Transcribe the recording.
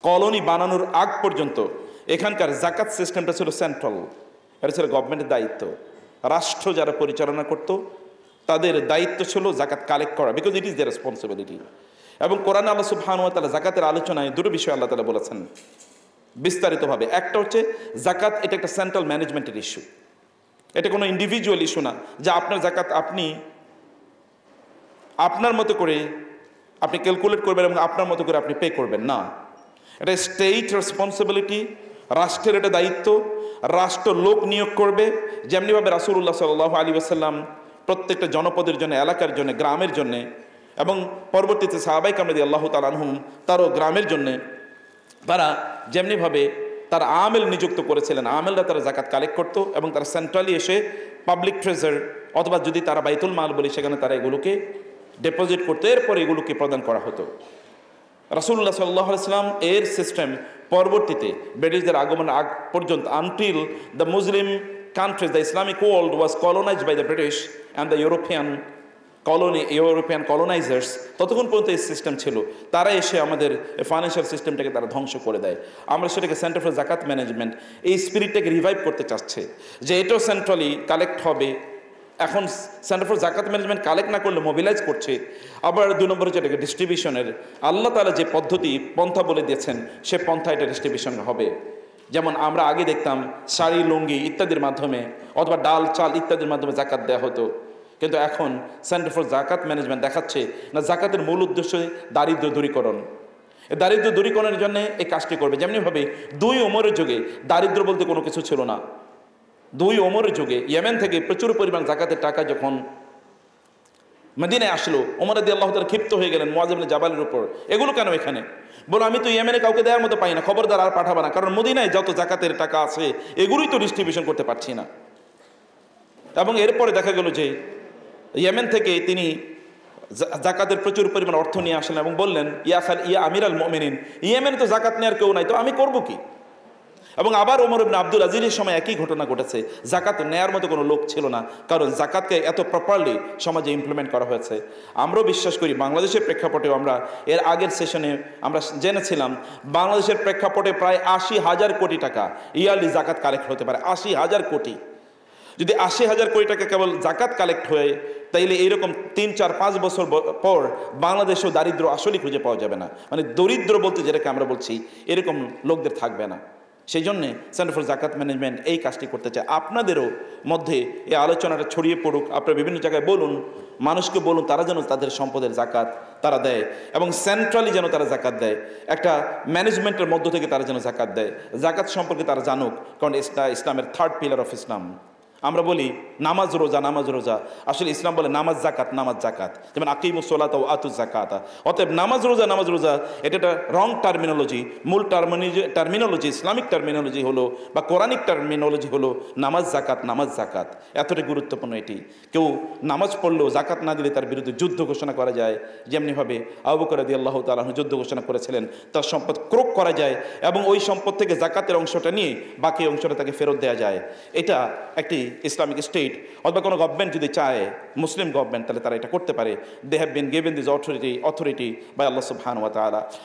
Colony বানানোর আগ পর্যন্ত এখানকার জাকাত সিস্টেমটা ছিল সেন্ট্রাল, এটা ছিল গভর্নমেন্টের দায়িত্ব। রাষ্ট্র যারা পরিচালনা করত তাদের দায়িত্ব ছিল জাকাত কালেক্ট করা, because it is the responsibility. এবং কোরআনে আল্লাহ সুবহানাহু ওয়া তাআলা জাকাতের আলোচনায় দুটো বিষয় আল্লাহ তাআলা বলেছেন বিস্তারিতভাবে। একটা হচ্ছে জাকাত এটা একটা সেন্ট্রাল ম্যানেজমেন্টের ইস্যু, এটা কোনো ইন্ডিভিজুয়াল ইস্যু না যে আপনার জাকাত আপনি আপনার মতো করে আপনি ক্যালকুলেট করবেন এবং আপনার মতো করে আপনি পে করবেন না। এটা স্টেট রেসপন্সিবিলিটি, রাষ্ট্রের এটা দায়িত্ব। রাষ্ট্র লোক নিয়োগ করবে, যেমনিভাবে রাসূলুল্লাহ সাল্লাল্লাহু আলাইহি ওয়াসাল্লাম প্রত্যেকটা জনপদের জন্য, এলাকার জন্য, গ্রামের জন্য, এবং পরবর্তীতে সাহাবায়ে কেরাম রাদিয়াল্লাহু তাআলা আনহুম তারও গ্রামের জন্য তারা যেমনিভাবে তারা আমেল নিযুক্ত করেছিলেন, আমেলরা তারা জাকাত কালেক্ট করতো এবং তারা সেন্ট্রালি এসে পাবলিক ট্রেজার অথবা যদি তারা বাইতুল মাল বলি সেখানে তারা এগুলোকে ডিপোজিট করতো, এরপর এগুলোকে প্রদান করা হতো। রাসূলুল্লাহ সাল্লাল্লাহু আলাইহি ওয়াসাল্লাম এর সিস্টেম পরবর্তীতে ব্রিটিশদের আগমনের আগ পর্যন্ত, until the Muslim countries, the Islamic world was colonised by the British and the European colonisers, ততক্ষণ পর্যন্ত এই সিস্টেম ছিল। তারা এসে আমাদের ফাইন্যান্সিয়াল সিস্টেমটাকে তারা ধ্বংস করে দেয়। আমরা সেটাকে সেন্টার ফর জাকাত ম্যানেজমেন্ট এই স্পিরিটটাকে রিভাইভ করতে চাচ্ছে যে এটাও সেন্ট্রালি কালেক্ট হবে। এখন সেন্টার ফর জাকাত ম্যানেজমেন্ট কালেক্ট না করলে মোবিলাইজ করছে। আবার 2 নম্বর হচ্ছে এটাকে ডিস্ট্রিবিউশনের, আল্লাহ তাআলা যে পন্থা বলে দিয়েছেন সে পন্থা এটা ডিস্ট্রিবিউশন হবে। যেমন আমরা আগে দেখতাম শাড়ি, লুঙ্গি ইত্যাদির মাধ্যমে অথবা ডাল, চাল ইত্যাদির মাধ্যমে জাকাত দেওয়া হতো, কিন্তু এখন সেন্টার ফর জাকাত ম্যানেজমেন্ট দেখাচ্ছে না জাকাতের মূল উদ্দেশ্য দারিদ্র্য দূরীকরণ। এই দারিদ্র্য দূরীকরণের জন্য এই কাজটি করবে। যেমনিভাবে 2 ওমরের যুগে দারিদ্র্য বলতে কোনো কিছু ছিল না। 2 ওমরের যুগে ইয়েমেন থেকে প্রচুর পরিমাণ জাকাতের টাকা যখন মদিনায় আসলো, ওমর রাদিয়াল্লাহু তাআলা ক্ষিপ্ত হয়ে গেলেন মুআয ইবনে জাবালের উপর, এগুলো কেন এখানে? বলো আমি তো ইয়েমেনে কাউকে দেওয়ার মতো পাই না, খবরদার আর পাঠাবো না, কারণ মদিনায় যত জাকাতের টাকা আছে এগুলোই তো ডিস্ট্রিবিউশন করতে পারছি না। এবং এরপরে দেখা গেল যে ইয়েমেন থেকে তিনি জাকাতের প্রচুর পরিমাণ অর্থ নিয়ে আসলেন এবং বললেন ইয়া আমিরাল মুমিনিন, ইয়েমেনে তো জাকাত নেওয়ার কেউ নাই, তো আমি করব কি? এবং আবার ওমর ইবনে আব্দুল আজিজের সময় একই ঘটনা ঘটেছে, জাকাত নেয়ার মতো কোনো লোক ছিল না, কারণ জাকাতকে এত প্রপারলি সমাজে ইমপ্লিমেন্ট করা হয়েছে। আমরাও বিশ্বাস করি বাংলাদেশের প্রেক্ষাপটেও আমরা এর আগের সেশনে আমরা জেনেছিলাম বাংলাদেশের প্রেক্ষাপটে প্রায় 80,000 কোটি টাকা ইয়ারলি জাকাত কালেক্ট হতে পারে। 80,000 কোটি, যদি 80,000 কোটি টাকা কেবল জাকাত কালেক্ট হয়ে, তাইলে এইরকম 3, 4, 5 বছর পর বাংলাদেশেও দারিদ্র আসলেই খুঁজে পাওয়া যাবে না। মানে দরিদ্র বলতে যেটাকে আমরা বলছি এরকম লোকদের থাকবে না। সেই জন্যে সেন্টার ফর জাকাত ম্যানেজমেন্ট এই কাজটি করতে চায়। আপনাদেরও মধ্যে এই আলোচনাটা ছড়িয়ে পড়ুক, আপনারা বিভিন্ন জায়গায় বলুন, মানুষকে বলুন তারা যেন তাদের সম্পদের জাকাত তারা দেয় এবং সেন্ট্রালি যেন তারা জাকাত দেয়, একটা ম্যানেজমেন্টের মধ্য থেকে তারা যেন জাকাত দেয়। জাকাত সম্পর্কে তারা জানুক, কারণ ইসলামের 3rd পিলার অফ ইসলাম। আমরা বলি নামাজ রোজা, নামাজ রোজা, আসলে ইসলাম বলে নামাজ জাকাত, নামাজ জাকাত, যেমন আকিমুস সালাতা ওয়া আতুজ জাকাতা। অতএব নামাজ রোজা, নামাজ রোজা এটা একটা রং টার্মিনোলজি। মূল টার্মিনোলজি ইসলামিক টার্মিনোলজি হলো বা কোরআনিক টার্মিনোলজি হলো নামাজ জাকাত, নামাজ জাকাত। এতটাই গুরুত্বপূর্ণ এটি। কেউ নামাজ পড়লেও জাকাত না দিলে তার বিরুদ্ধে যুদ্ধ ঘোষণা করা যায়, যেমনিভাবে আবু বকর রাদিয়াল্লাহু তাআলা আনহু যুদ্ধ ঘোষণা করেছিলেন। তার সম্পদ ক্রোক করা যায় এবং ওই সম্পদ থেকে জাকাতের অংশটা নিয়ে বাকি অংশটা তাকে ফেরত দেওয়া যায়। এটা একটি ইসলামিক স্টেট অথবা কোনো গভর্নমেন্ট যদি চায়, মুসলিম গভর্নমেন্ট, তাহলে তারা এটা করতে পারে। They have been given this authority by Allah সুবহানাহু ওয়া তাআলা।